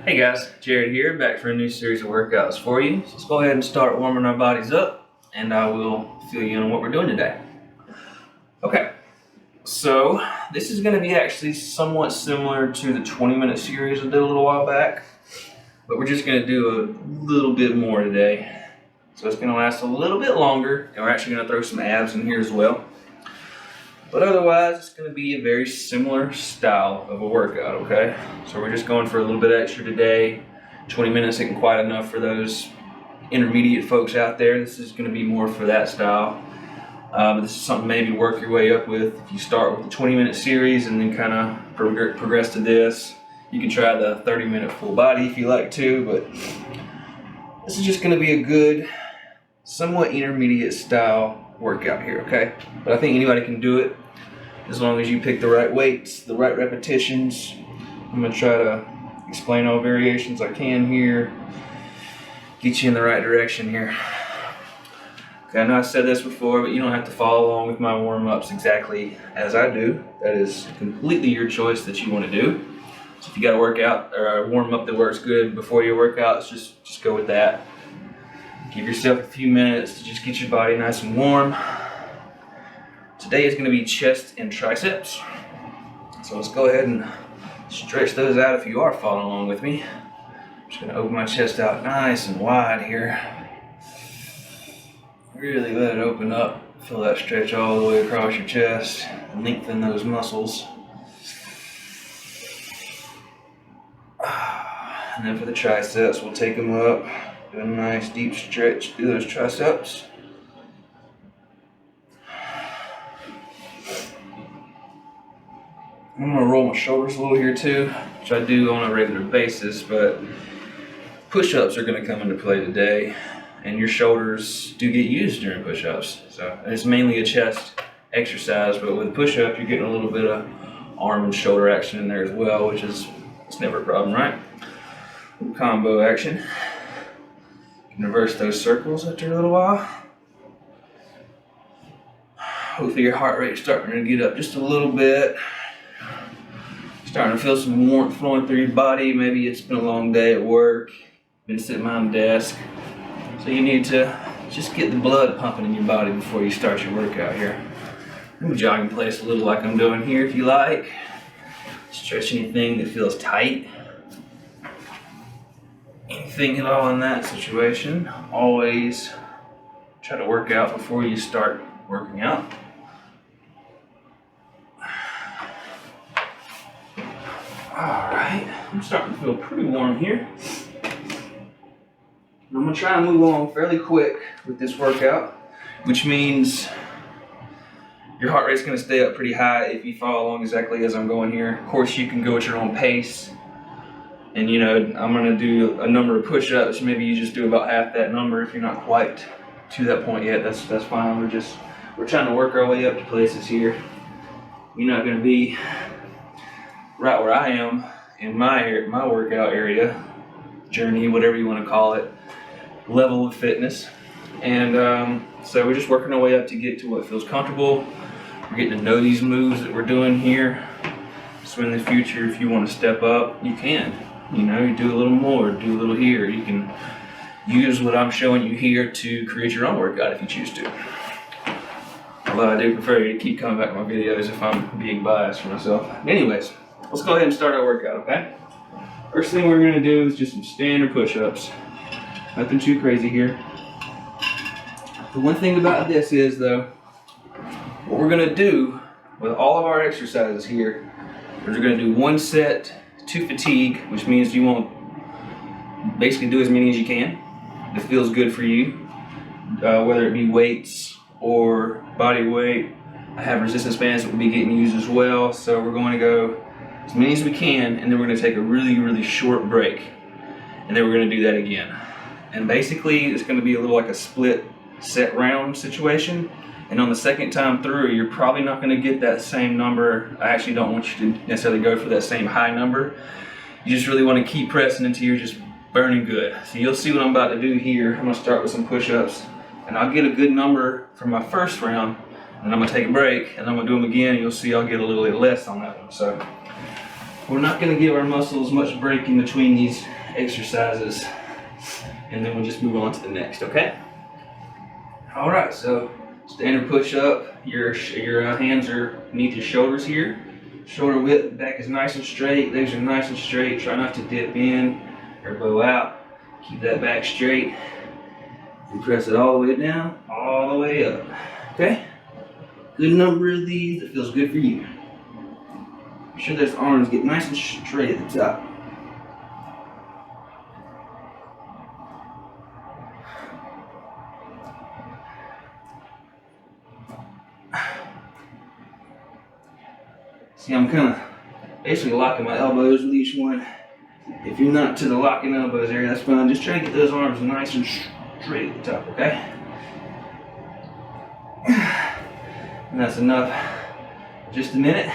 Hey guys, Jared here, back for a new series of workouts for you. So let's go ahead and start warming our bodies up, and I will fill you in on what we're doing today. Okay, so this is going to be actually somewhat similar to the 20-minute series I did a little while back, but we're just going to do a little bit more today. So it's going to last a little bit longer, and we're actually going to throw some abs in here as well. But otherwise, it's going to be a very similar style of a workout, okay? So we're just going for a little bit extra today. 20 minutes isn't quite enough for those intermediate folks out there. This is going to be more for that style. But this is something maybe to work your way up with. If you start with the 20-minute series and then kind of progress to this, you can try the 30-minute full body if you like to, but this is just going to be a good, somewhat intermediate style workout here, okay? But I think anybody can do it as long as you pick the right weights, the right repetitions. I'm gonna try to explain all variations I can here, get you in the right direction here. Okay, I know I said this before, but you don't have to follow along with my warm-ups exactly as I do. That is completely your choice that you want to do. So if you got a workout or a warm-up that works good before your workouts, just go with that. Give yourself a few minutes to just get your body nice and warm. Today is going to be chest and triceps. So let's go ahead and stretch those out if you are following along with me. I'm just going to open my chest out nice and wide here. Really let it open up. Feel that stretch all the way across your chest and lengthen those muscles. And then for the triceps, we'll take them up. Do a nice deep stretch through those triceps. I'm going to roll my shoulders a little here too, which I do on a regular basis, but push-ups are going to come into play today, and your shoulders do get used during push-ups. So it's mainly a chest exercise, but with push-up, you're getting a little bit of arm and shoulder action in there as well, which is it's never a problem, right? Combo action. Reverse those circles after a little while. Hopefully your heart rate's starting to get up just a little bit. Starting to feel some warmth flowing through your body. Maybe it's been a long day at work, been sitting behind the desk. So you need to just get the blood pumping in your body before you start your workout here. I'm jog in place a little like I'm doing here if you like. Stretch anything that feels tight. Anything at all in that situation, always try to work out before you start working out. Alright, I'm starting to feel pretty warm here. I'm going to try to move along fairly quick with this workout, which means your heart rate's going to stay up pretty high if you follow along exactly as I'm going here. Of course, you can go at your own pace. And you know, I'm going to do a number of push-ups. Maybe you just do about half that number if you're not quite to that point yet. That's fine. We're trying to work our way up to places here. You're not going to be right where I am in my workout area, journey, whatever you want to call it, level of fitness. And so we're just working our way up to get to what feels comfortable. We're getting to know these moves that we're doing here. So in the future, if you want to step up, you can. You know, you do a little more, do a little here. You can use what I'm showing you here to create your own workout if you choose to. Although I do prefer you to keep coming back to my videos if I'm being biased for myself. Anyways, let's go ahead and start our workout, okay? First thing we're going to do is just some standard push-ups. Nothing too crazy here. The one thing about this is, though, what we're going to do with all of our exercises here is we're going to do one set to fatigue, which means you won't basically do as many as you can. It feels good for you, whether it be weights or body weight. I have resistance bands that will be getting used as well, so we're going to go as many as we can, and then we're going to take a really, really short break, and then we're going to do that again. And basically, it's going to be a little like a split set round situation. And on the second time through, you're probably not going to get that same number. I actually don't want you to necessarily go for that same high number. You just really want to keep pressing until you're just burning good. So you'll see what I'm about to do here. I'm going to start with some push-ups, and I'll get a good number for my first round, and I'm going to take a break, and I'm going to do them again, and you'll see I'll get a little bit less on that one. So We're not going to give our muscles much break in between these exercises, and then we'll just move on to the next, okay? All right, so standard push-up. Your hands are beneath your shoulders here. Shoulder width, back is nice and straight, legs are nice and straight. Try not to dip in or bow out. Keep that back straight. And press it all the way down, all the way up, okay? Good number of these, that feels good for you. Make sure those arms get nice and straight at the top. See, I'm kind of basically locking my elbows with each one. If you're not to the locking elbows area, that's fine. Just try to get those arms nice and straight at the top, okay? And that's enough. Just a minute.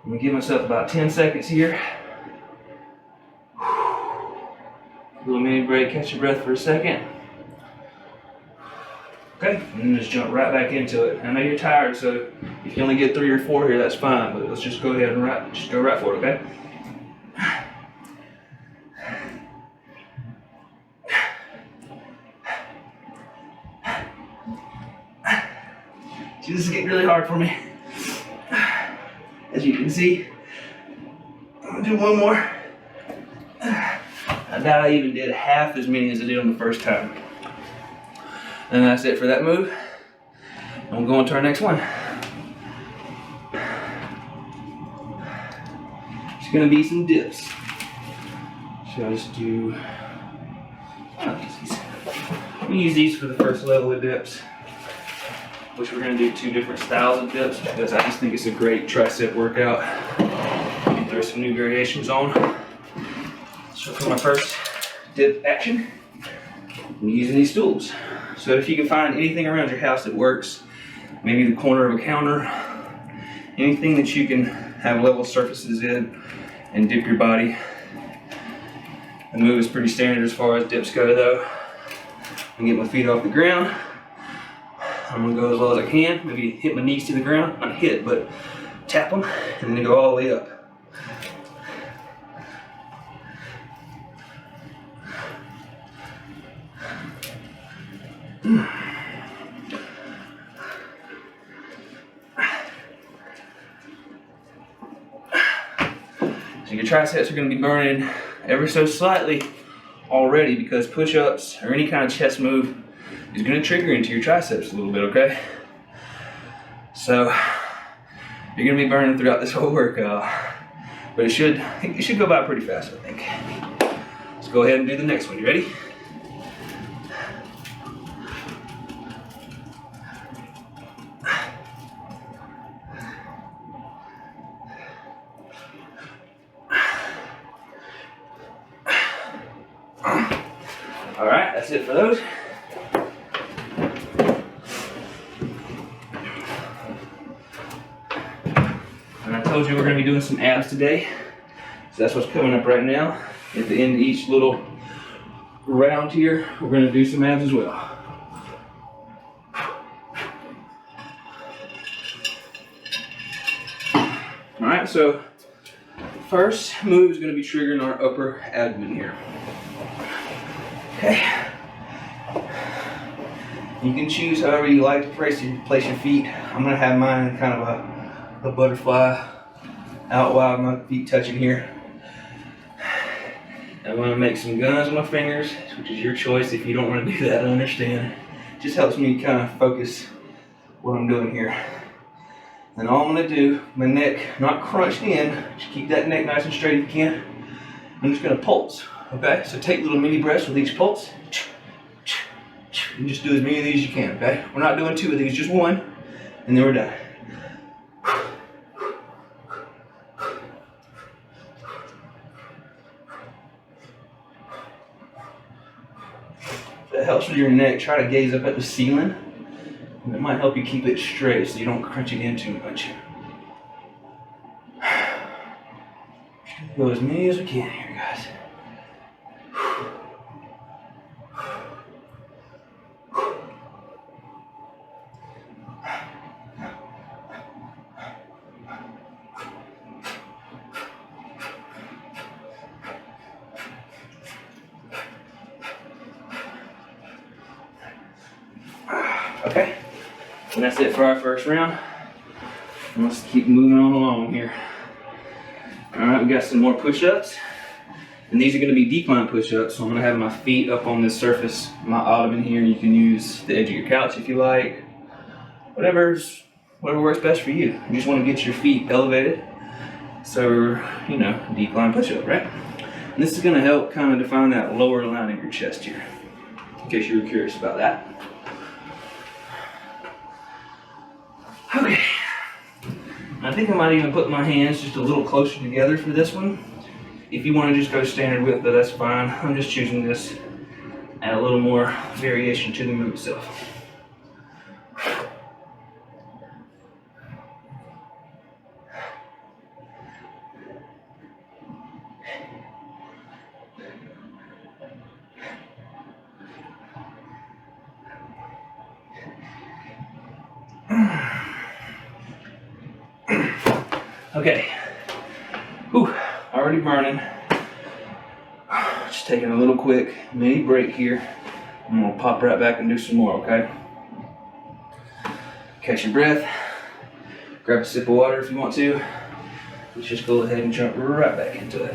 I'm gonna give myself about 10 seconds here. A little mini break, catch your breath for a second. Okay, and then just jump right back into it. I know you're tired, so if you only get 3 or 4 here, that's fine, but let's just go ahead and just go right for it, okay? See, this is getting really hard for me. As you can see, I'm gonna do one more. I doubt I even did half as many as I did on the first time. And that's it for that move. And we'll go on to our next one. It's gonna be some dips. So I'll just do, we use these for the first level of dips, which we're gonna do 2 different styles of dips because I just think it's a great tricep workout. Throw some new variations on. So for my first dip action, I'm using these tools. So if you can find anything around your house that works, maybe the corner of a counter, anything that you can have level surfaces in and dip your body. The move is pretty standard as far as dips go though. I get my feet off the ground. I'm gonna go as low as I can, maybe hit my knees to the ground, not hit, but tap them, and then go all the way up. So your triceps are gonna be burning ever so slightly already because push-ups or any kind of chest move is going to trigger into your triceps a little bit, okay? So you're going to be burning throughout this whole workout, but it should go by pretty fast, I think. Let's go ahead and do the next one. You ready? All right, that's it for those. And I told you we're going to be doing some abs today. So that's what's coming up right now. At the end of each little round here, we're going to do some abs as well. All right, so first move is going to be triggering our upper abdomen here. Okay. You can choose however you like to place your feet. I'm gonna have mine kind of a butterfly out wide, my feet touching here. I'm gonna make some guns with my fingers, which is your choice. If you don't want to do that, I understand. It just helps me kind of focus what I'm doing here. And all I'm gonna do, my neck not crunched in, just keep that neck nice and straight if you can. I'm just gonna pulse. Okay, so take little mini breaths with each pulse. And just do as many of these as you can, okay? We're not doing 2 of these, just 1, and then we're done. If it helps with your neck, try to gaze up at the ceiling. And it might help you keep it straight so you don't crunch it in too much. Just go as many as we can here, guys. okay? And that's it for our first round. And let's keep moving on along here. All right, we got some more push-ups. And these are gonna be decline push-ups, so I'm gonna have my feet up on this surface, my ottoman here, and you can use the edge of your couch if you like. Whatever works best for you. You just wanna get your feet elevated. So, you know, decline push-up, right? And this is gonna help kind of define that lower line of your chest here, in case you were curious about that. Okay. I think I might even put my hands just a little closer together for this one. If you want to just go standard width, that's fine. I'm just choosing this, add a little more variation to the move itself. Okay. Whew, already burning. Just taking a little quick mini break here. I'm gonna pop right back and do some more, okay? Catch your breath. Grab a sip of water if you want to. Let's just go ahead and jump right back into it.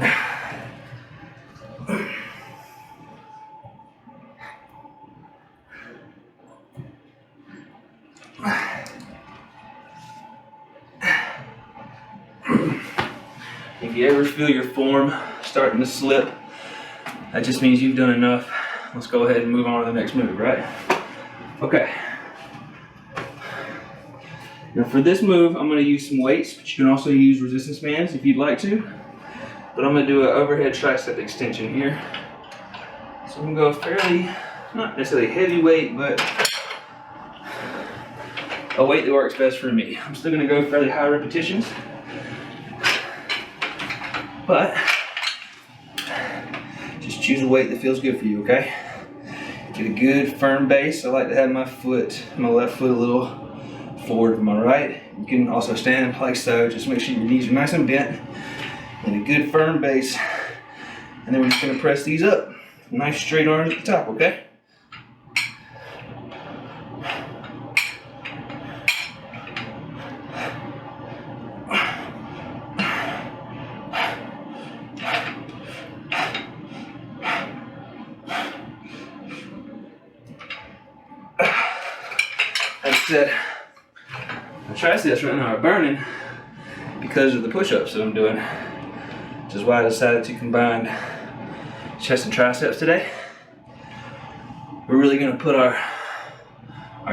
If you ever feel your form starting to slip, that just means you've done enough. Let's go ahead and move on to the next move, right? Okay. Now for this move, I'm going to use some weights, but you can also use resistance bands if you'd like to. But I'm going to do an overhead tricep extension here. So I'm going to go fairly, not necessarily heavy weight, but a weight that works best for me. I'm still going to go fairly high repetitions. But just choose a weight that feels good for you, okay? Get a good firm base. I like to have my left foot a little forward of my right. You can also stand like so. Just make sure your knees are nice and bent. And a good firm base. And then we're just gonna press these up. Nice straight arms at the top, okay? Like I said, my triceps right now are burning because of the push-ups that I'm doing, which is why I decided to combine chest and triceps today. We're really gonna put our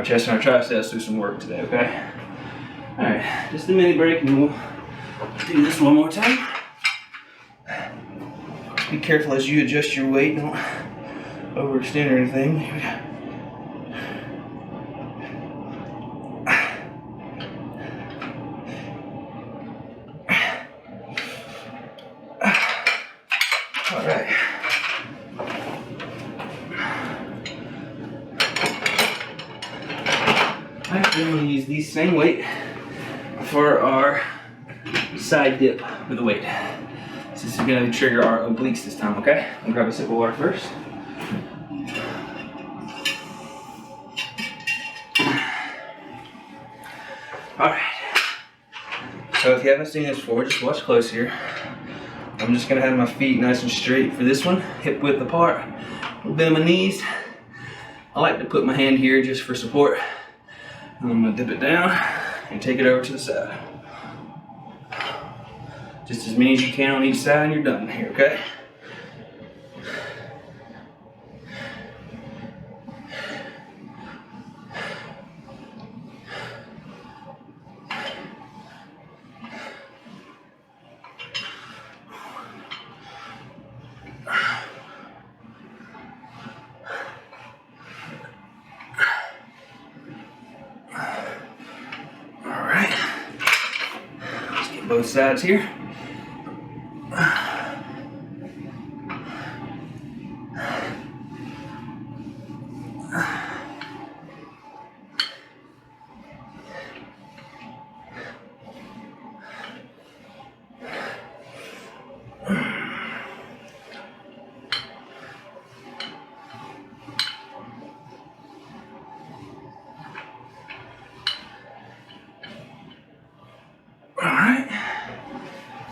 chest and our triceps through some work today, okay? All right, just a mini break and we'll do this one more time. Be careful as you adjust your weight, don't overextend or anything. Here we go. All right. Then we'll use the same weight for our side dip with the weight. So this is going to trigger our obliques this time, okay? I'll grab a sip of water first. Alright. So if you haven't seen this before, just watch close here. I'm just going to have my feet nice and straight for this one, hip width apart, a little bit of my knees. I like to put my hand here just for support. And I'm going to dip it down and take it over to the side. Just as many as you can on each side and you're done here, okay? Both sides here.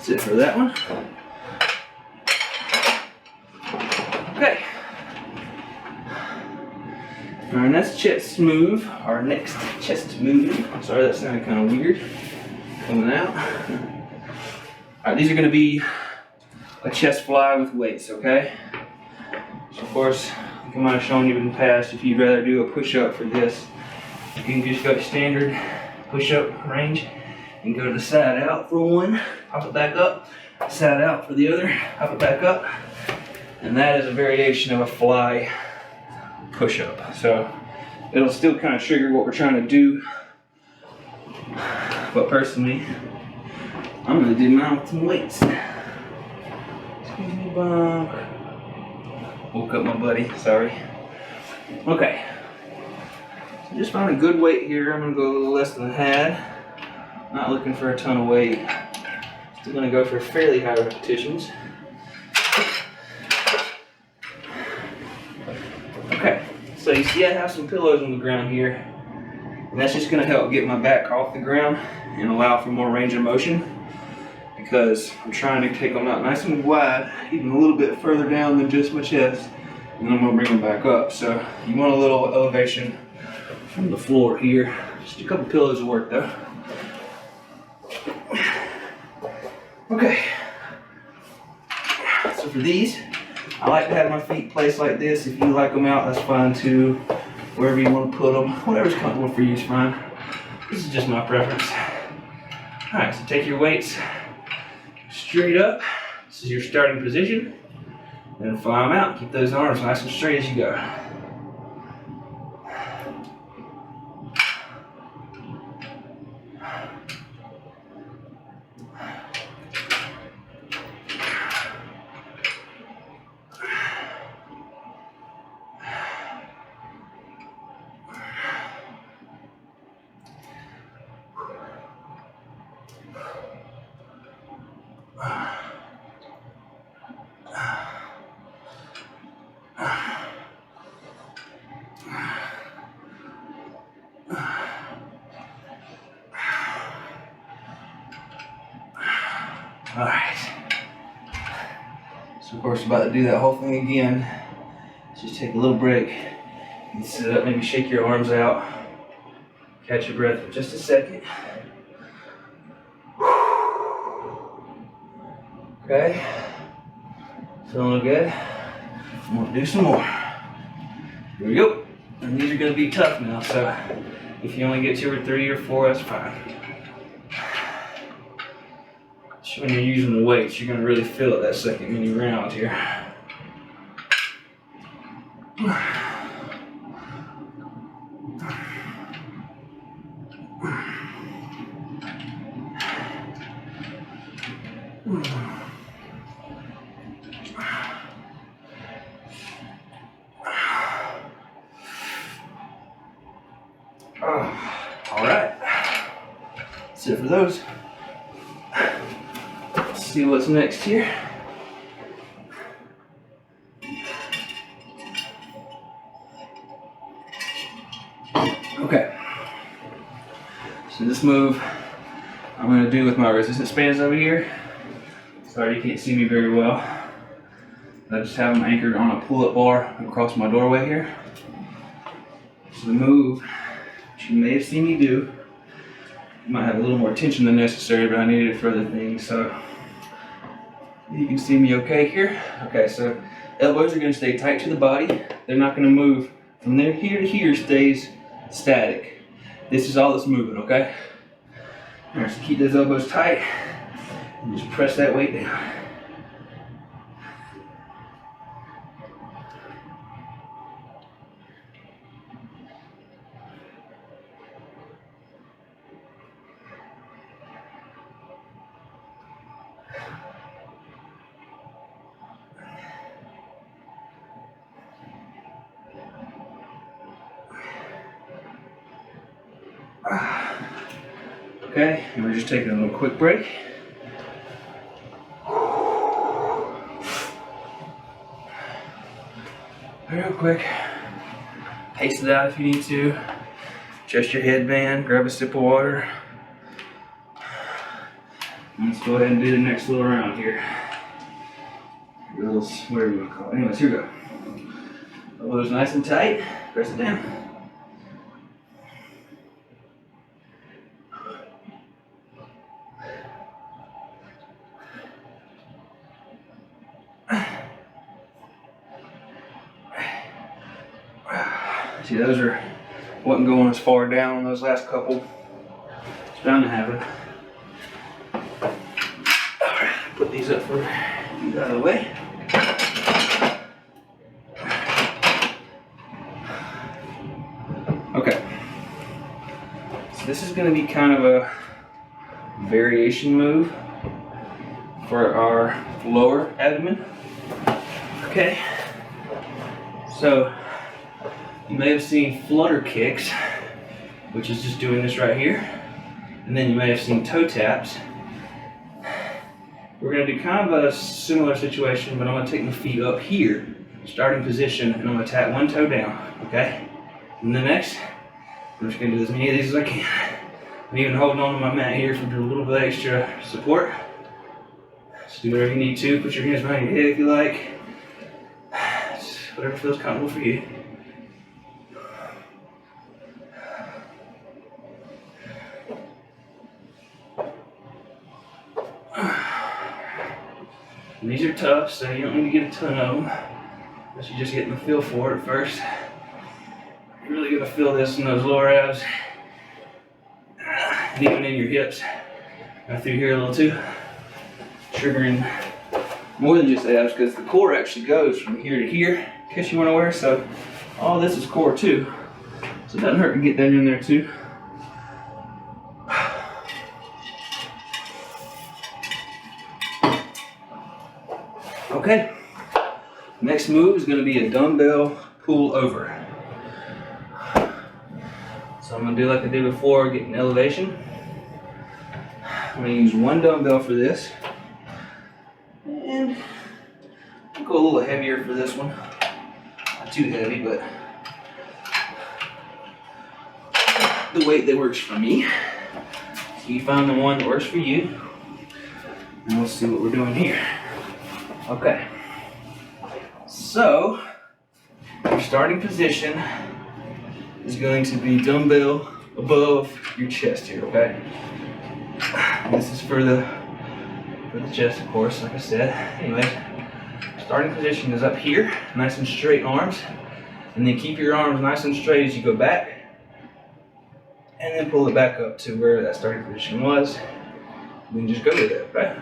That's it for that one. Okay. Our next chest move, sorry, that sounded kind of weird coming out. Alright, these are going to be a chest fly with weights, okay? So of course, like I might have shown you in the past, if you'd rather do a push-up for this, you can just go to standard push-up range and go to the side out for one, pop it back up, side out for the other, pop it back up. And that is a variation of a fly push-up. So it'll still kind of trigger what we're trying to do. But personally, I'm gonna do mine with some weights. Excuse me, Bonk. Woke up my buddy, sorry. Okay. So just find a good weight here. I'm gonna go a little less than I had. Not looking for a ton of weight. Still gonna go for fairly high repetitions. Okay, so you see I have some pillows on the ground here. And that's just gonna help get my back off the ground and allow for more range of motion, because I'm trying to take them out nice and wide, even a little bit further down than just my chest, and then I'm gonna bring them back up. So you want a little elevation from the floor here. Just a couple pillows of work though. Okay, so for these, I like to have my feet placed like this. If you like them out, that's fine too. Wherever you want to put them, whatever's comfortable for you is fine. This is just my preference. All right, so take your weights straight up. This is your starting position. Then fly them out. Keep those arms nice and straight as you go. All right. So of course, we're about to do that whole thing again. Just take a little break and sit up, maybe shake your arms out. Catch your breath for just a second. Okay. Feeling good? I'm gonna do some more. Here we go. And these are gonna be tough now, so if you only get 2 or 3 or 4, that's fine. When you're using the weights, you're gonna really feel it that second mini round here. All right, that's it for those. Let's see what's next here. Okay, so this move I'm going to do with my resistance bands over here. Sorry you can't see me very well. I just have them anchored on a pull-up bar across my doorway here. So the move, which you may have seen me do, you might have a little more tension than necessary, but I needed it for other things, so you can see me okay here. Okay, so elbows are going to stay tight to the body. They're not going to move from there. Here to here stays static. This is all that's moving, okay? All right, so keep those elbows tight and just press that weight down. Okay, and we're just taking a little quick break. Real quick. Pace it out if you need to. Adjust your headband, grab a sip of water. Let's go ahead and do the next little round here. Little, whatever you want to call it. Anyways, here we go. Elbows nice and tight. Press it down. See, those wasn't going as far down on those last couple. It's bound to happen. Alright, put these up for you out of the way. Okay. So this is going to be kind of a variation move for our lower abdomen. Okay. So you may have seen flutter kicks, which is just doing this right here. And then you may have seen toe taps. We're going to do kind of a similar situation, but I'm going to take my feet up here, starting position, and I'm going to tap one toe down, okay? And the next, I'm just going to do as many of these as I can. I'm even holding on to my mat here for a little bit extra support. Just do whatever you need to. Put your hands behind your head if you like. Just whatever feels comfortable for you. And these are tough, so you don't need to get a ton of them. Unless you're just getting the feel for it at first. You're really gonna feel this in those lower abs. And even in your hips. Through here a little too. Triggering more than just abs, because the core actually goes from here to here, in case you want to wear. So all this is core too. So it doesn't hurt to get that in there too. Okay, next move is going to be a dumbbell pull over. So I'm going to do like I did before, get an elevation. I'm going to use one dumbbell for this. And I'll go a little heavier for this one. Not too heavy, but the weight that works for me. So you find the one that works for you. And we'll see what we're doing here. Okay, so your starting position is going to be dumbbell above your chest here, okay? This is for the chest, of course, like I said. Anyways, starting position is up here, nice and straight arms, and then keep your arms nice and straight as you go back, and then pull it back up to where that starting position was, and then just go with it, okay?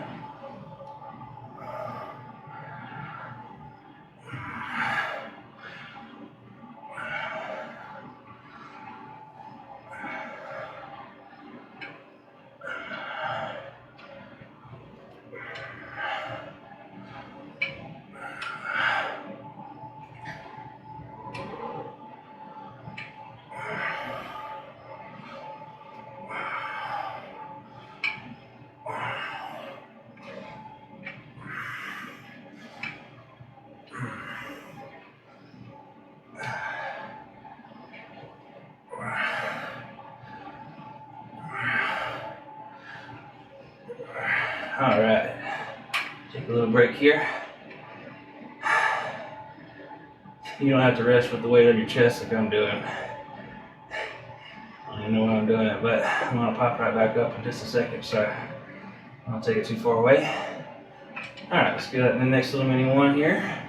All right, take a little break here. You don't have to rest with the weight on your chest like I'm doing. I don't even know why I'm doing it, but I'm gonna pop right back up in just a second, so I don't take it too far away. All right, let's get in the next little mini one here.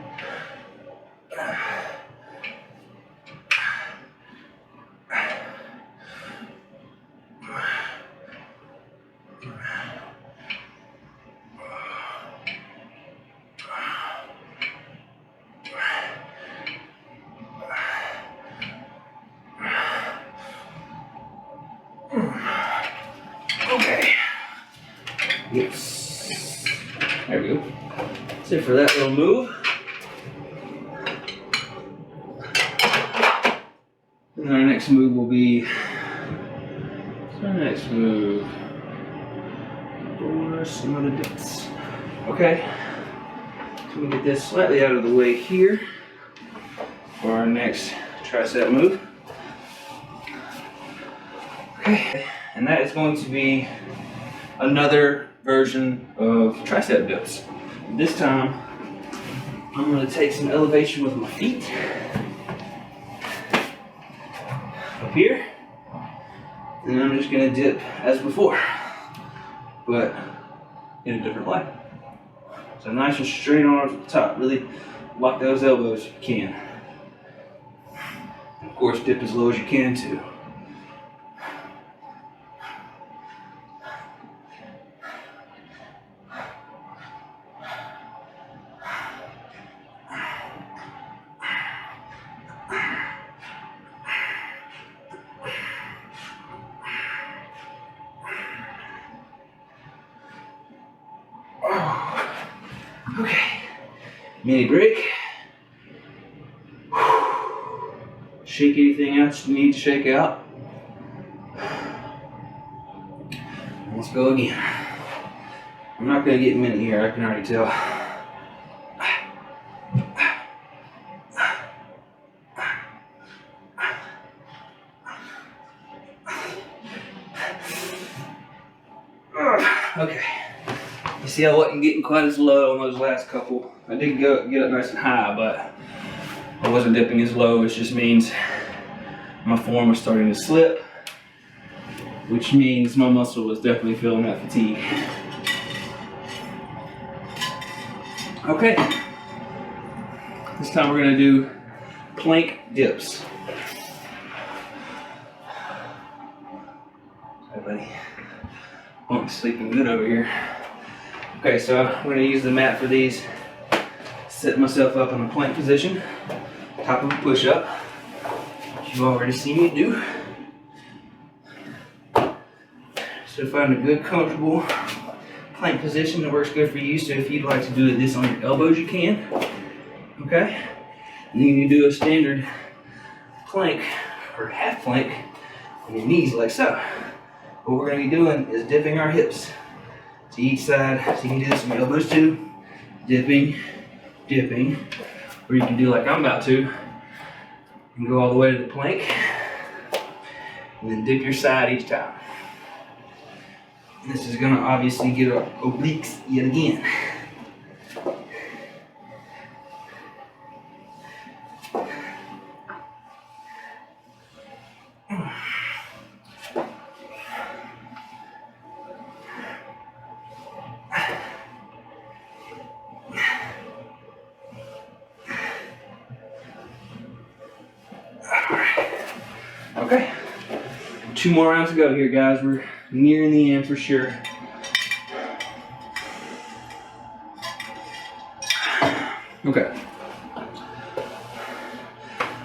Okay. Yes. There we go. That's it for that little move. And our next move will be. What's our next move? Or some other dips. Okay. So we get this slightly out of the way here for our next tricep move. Okay. And that is going to be another version of tricep dips. This time, I'm gonna take some elevation with my feet. Up here. And I'm just gonna dip as before, but in a different way. So nice and straight arms at the top. Really lock those elbows if you can. And of course, dip as low as you can too. Okay, mini break. Shake anything else you need to shake out. Let's go again. I'm not gonna get many here, I can already tell. Okay. You see, I wasn't getting quite as low on those last couple. I did get up nice and high, but I wasn't dipping as low, which just means my form was starting to slip, which means my muscle was definitely feeling that fatigue. Okay, this time we're gonna do plank dips. Hi, buddy. Punk's sleeping good over here. Okay, so I'm gonna use the mat for these. Set myself up in a plank position, top of a push-up, which you've already seen me do. So find a good, comfortable plank position that works good for you. So if you'd like to do this on your elbows, you can. Okay? And then you do a standard plank or half plank on your knees like so. What we're gonna be doing is dipping our hips to each side. So you can do this on your elbows too. Dipping, dipping. Or you can do like I'm about to and go all the way to the plank. And then dip your side each time. This is gonna obviously get our obliques yet again. Okay, 2 more rounds to go here, guys. We're nearing the end for sure. Okay,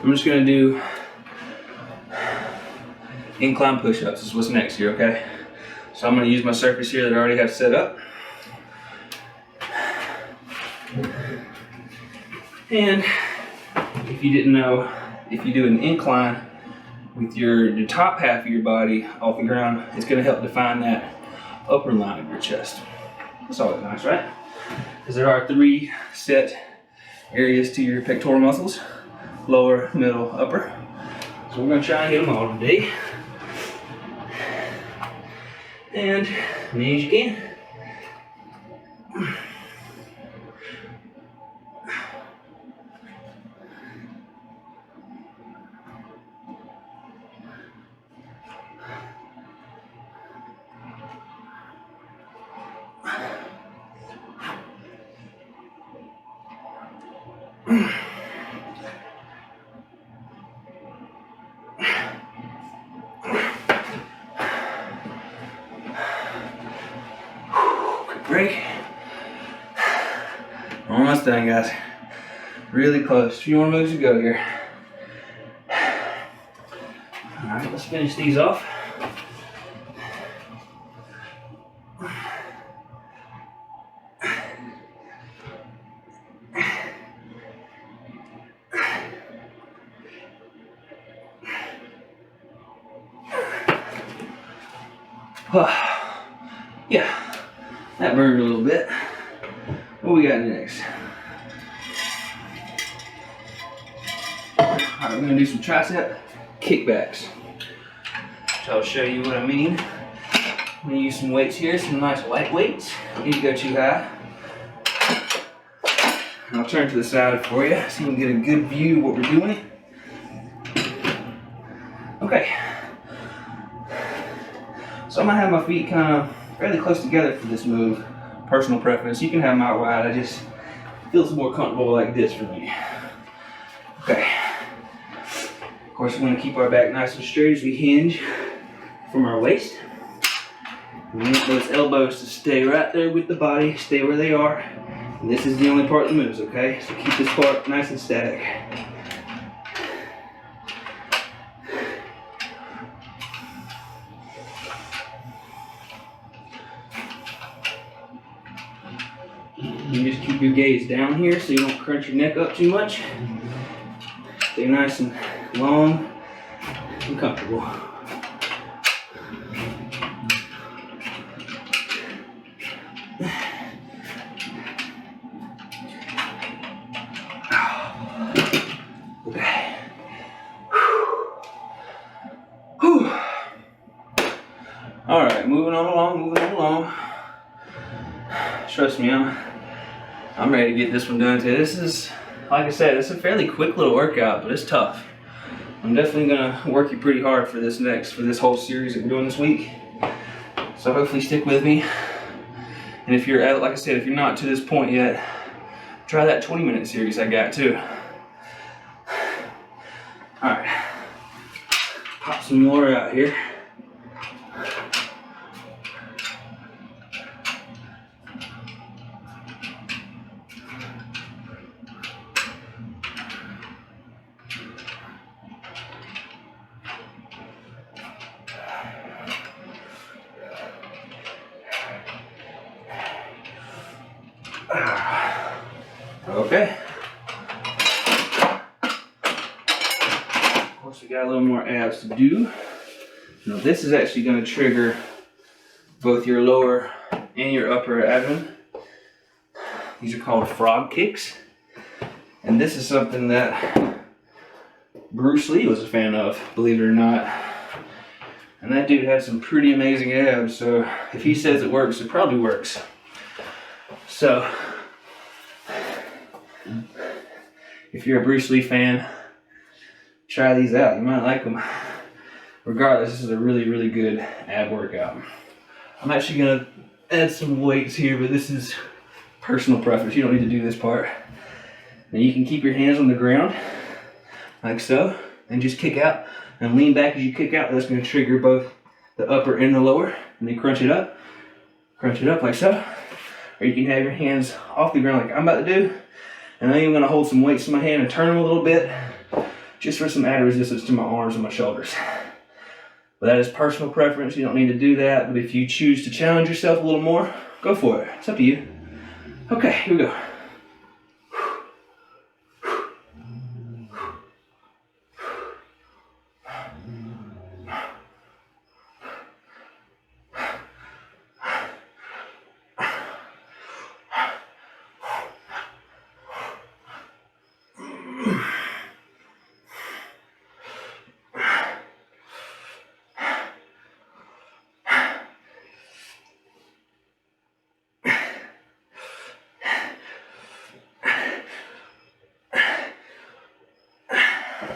I'm just gonna do incline push-ups. This is what's next here, okay? So I'm gonna use my surface here that I already have set up. And if you didn't know, if you do an incline with the top half of your body off the ground, it's gonna help define that upper line of your chest. That's always nice, right? Because there are 3 set areas to your pectoral muscles: lower, middle, upper. So we're gonna try and hit them all today. And as many as you can. Quick break. We're almost done, guys. Really close. 2 more moves to go here. All right, let's finish these off. Yeah, that burned a little bit. What we got next? Alright, we're gonna do some tricep kickbacks. So I'll show you what I mean I'm gonna use some weights here, some nice light weights. Don't need to go too high. And I'll turn to the side for you so you can get a good view of what we're doing. Okay. So I'm gonna have my feet kind of fairly close together for this move. Personal preference. You can have them out wide. I just feels more comfortable like this for me. Okay. Of course, we want to keep our back nice and straight as we hinge from our waist. We want those elbows to stay right there with the body, stay where they are. And this is the only part that moves, okay? So keep this part nice and static. You just keep your gaze down here so you don't crunch your neck up too much. Stay nice and long and comfortable. Okay. Whew. All right, moving on along. Trust me, I'm ready to get this one done today. This is, like I said, it's a fairly quick little workout, but it's tough. I'm definitely gonna work you pretty hard for this whole series that we're doing this week. So hopefully stick with me. And if you're like I said, if you're not to this point yet, try that 20-minute series I got too. All right, pop some more out here. Okay. Of course, we got a little more abs to do. Now, this is actually going to trigger both your lower and your upper abdomen. These are called frog kicks. And this is something that Bruce Lee was a fan of, believe it or not. And that dude had some pretty amazing abs, so if he says it works, it probably works. So, if you're a Bruce Lee fan, try these out. You might like them. Regardless, this is a really, really good ab workout. I'm actually going to add some weights here, but this is personal preference. You don't need to do this part. Now you can keep your hands on the ground, like so, and just kick out and lean back as you kick out. That's going to trigger both the upper and the lower, and then crunch it up like so. Or you can have your hands off the ground like I'm about to do. And I'm even going to hold some weights in my hand and turn them a little bit, just for some added resistance to my arms and my shoulders. But that is personal preference. You don't need to do that. But if you choose to challenge yourself a little more, go for it. It's up to you. Okay, here we go.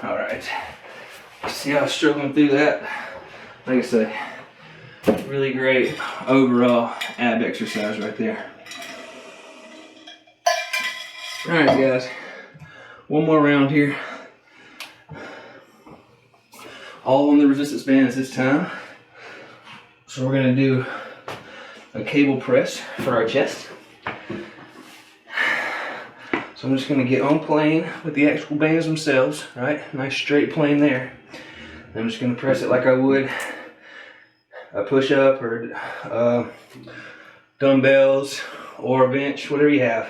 All right. See how I'm struggling through that? Like I say, really great overall ab exercise right there. All right, guys. One more round here. All on the resistance bands this time. So we're gonna do a cable press for our chest. So I'm just going to get on plane with the actual bands themselves, right? Nice straight plane there. I'm just going to press it like I would a push-up or dumbbells or a bench, whatever you have.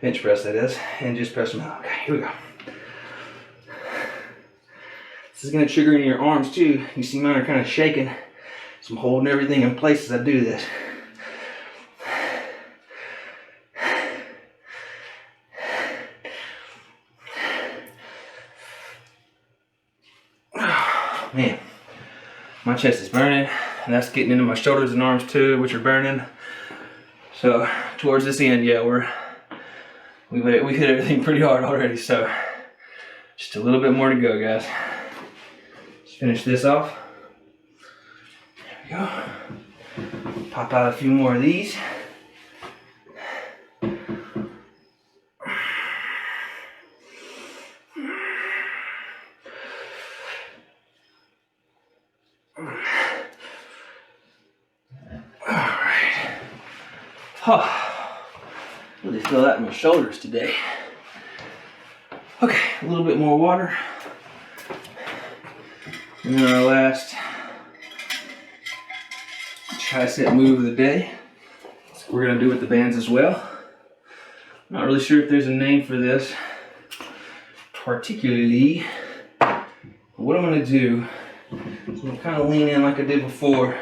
Bench press, that is. And just press them out. Okay, here we go. This is going to trigger in your arms too. You see mine are kind of shaking. So I'm holding everything in place as I do this. Man, my chest is burning. and that's getting into my shoulders and arms too, which are burning. So towards this end, yeah, we've hit everything pretty hard already. So just a little bit more to go, guys. Let's finish this off. There we go. Pop out a few more of these. Oh, really feel that in my shoulders today. Okay, a little bit more water. And then our last tricep move of the day. That's what we're gonna do with the bands as well. Not really sure if there's a name for this particularly. But what I'm gonna do is I'm gonna kind of lean in like I did before.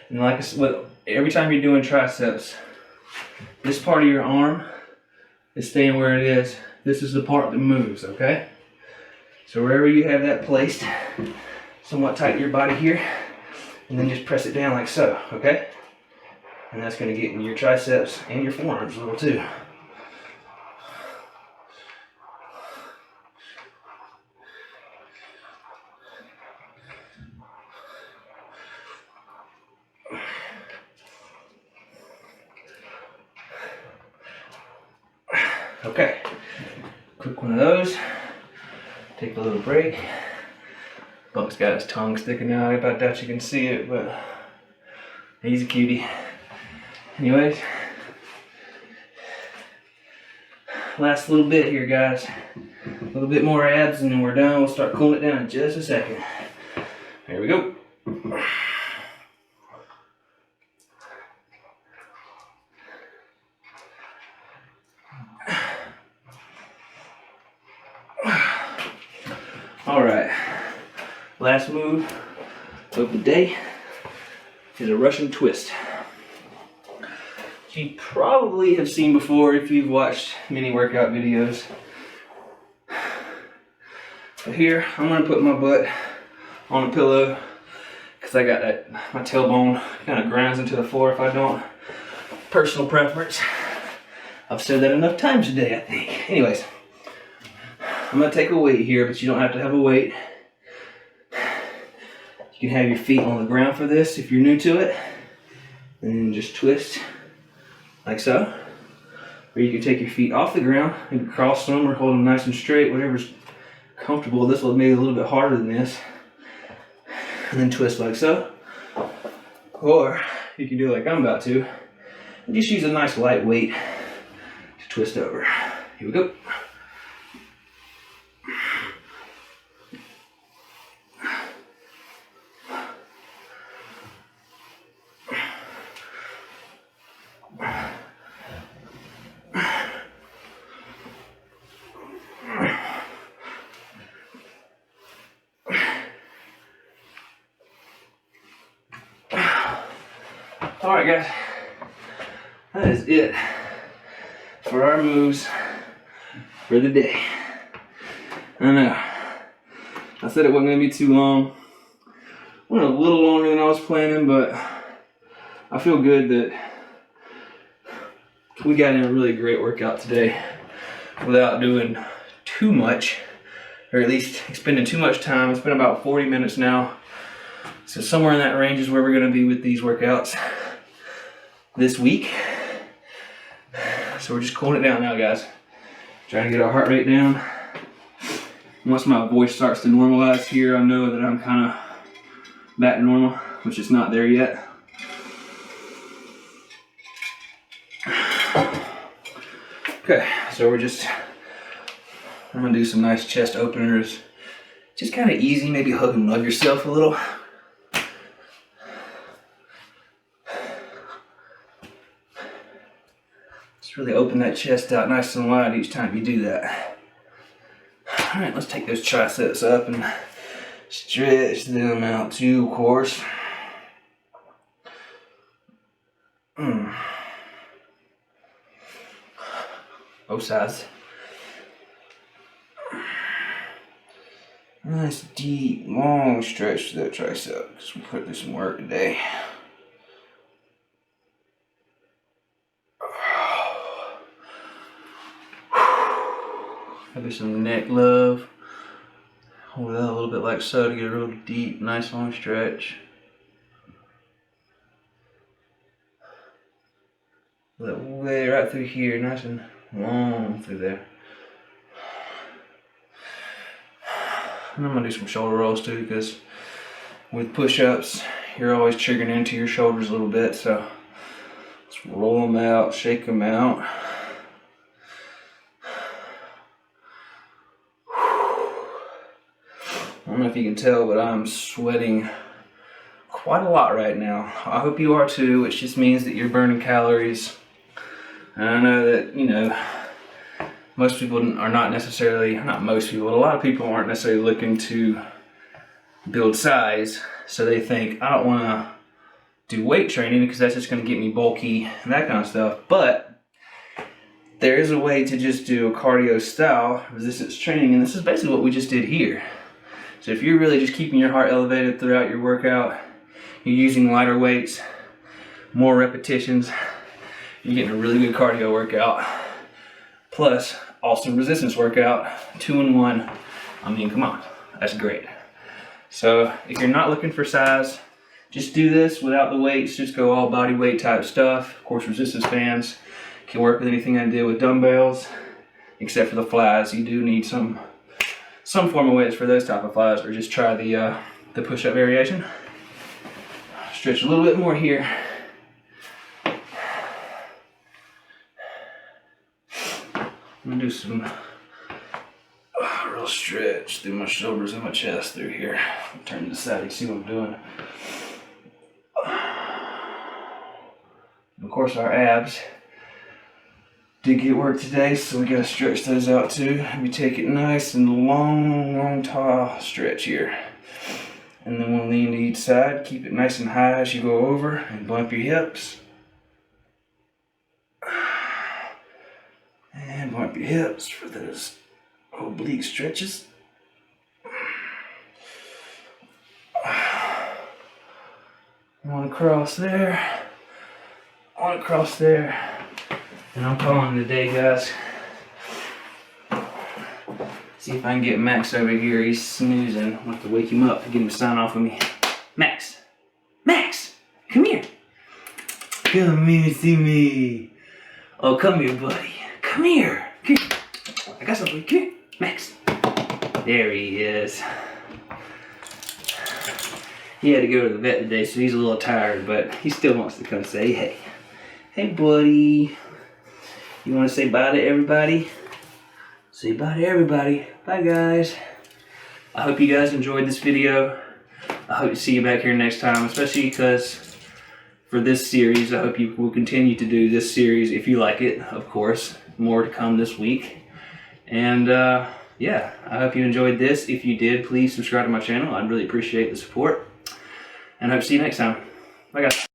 And like I said, every time you're doing triceps, this part of your arm is staying where it is. This is the part that moves, okay? So wherever you have that placed, somewhat tight to your body here, and then just press it down like so, okay? And that's gonna get in your triceps and your forearms a little too. Okay, quick one of those. Take a little break. Buck's got his tongue sticking out. I doubt you can see it, but he's a cutie. Anyways, last little bit here, guys. A little bit more abs and then we're done. We'll start cooling it down in just a second. Here we go. All right, last move of the day is a Russian twist. You probably have seen before if you've watched many workout videos. But here, I'm gonna put my butt on a pillow because I got that, my tailbone kind of grinds into the floor if I don't. Personal preference. I've said that enough times today, I think. Anyways. I'm gonna take a weight here, but you don't have to have a weight. You can have your feet on the ground for this if you're new to it. And then just twist like so. Or you can take your feet off the ground, maybe cross them or hold them nice and straight, whatever's comfortable. This will make it a little bit harder than this. And then twist like so. Or you can do like I'm about to, and just use a nice light weight to twist over. Here we go. All right, guys, that is it for our moves for the day. I know, I said it wasn't gonna be too long. Went a little longer than I was planning, but I feel good that we got in a really great workout today without doing too much, or at least spending too much time. It's been about 40 minutes now. So somewhere in that range is where we're gonna be with these workouts this week. So we're just cooling it down now, guys. Trying to get our heart rate down. Once my voice starts to normalize here, I know that I'm kind of back to normal, which is not there yet. Okay, so I'm gonna do some nice chest openers. Just kind of easy, maybe hug and love yourself a little. Really open that chest out nice and wide each time you do that. All right, let's take those triceps up and stretch them out too, of course. Both sides. Nice, deep, long stretch to that tricep because we put through some work today. Maybe some neck love. Hold that a little bit like so to get a real deep, nice long stretch. That way right through here, nice and long through there. And I'm gonna do some shoulder rolls too, because with push-ups, you're always triggering into your shoulders a little bit. So let's roll them out, shake them out. I don't know if you can tell, but I'm sweating quite a lot right now. I hope you are too, which just means that you're burning calories. And I know that, you know, most people are not necessarily, not most people, but a lot of people aren't necessarily looking to build size. So they think, I don't want to do weight training because that's just going to get me bulky and that kind of stuff. But there is a way to just do a cardio style resistance training, and this is basically what we just did here. So if you're really just keeping your heart elevated throughout your workout, you're using lighter weights, more repetitions, you're getting a really good cardio workout, plus awesome resistance workout, 2-in-1. I mean, come on, that's great. So if you're not looking for size, just do this without the weights, just go all body weight type stuff. Of course, resistance bands can work with anything I did with dumbbells, except for the flies. You do need some form of weights for those type of flies, or just try the push-up variation. Stretch a little bit more here. I'm gonna do some real stretch through my shoulders and my chest through here. I'll turn to the side, you see what I'm doing. Of course, our abs did get work today, so we gotta stretch those out too. We take it nice and long, tall stretch here. And then we'll lean to each side, keep it nice and high as you go over, and bump your hips. And bump your hips for those oblique stretches. One across there, one across there. And I'm calling it a day, guys. See if I can get Max over here. He's snoozing. I'll have to wake him up to get him to sign off with me. Max! Max! Come here! Come here, see me! Oh, come here, buddy. Come here! Come here. I got something. Come here. Max. There he is. He had to go to the vet today, so he's a little tired, but he still wants to come say hey. Hey, buddy. You want to say bye to everybody? Say bye to everybody. Bye, guys. I hope you guys enjoyed this video. I hope to see you back here next time, especially because for this series, I hope you will continue to do this series if you like it, of course. More to come this week. And yeah, I hope you enjoyed this. If you did, please subscribe to my channel. I'd really appreciate the support. And I hope to see you next time. Bye, guys.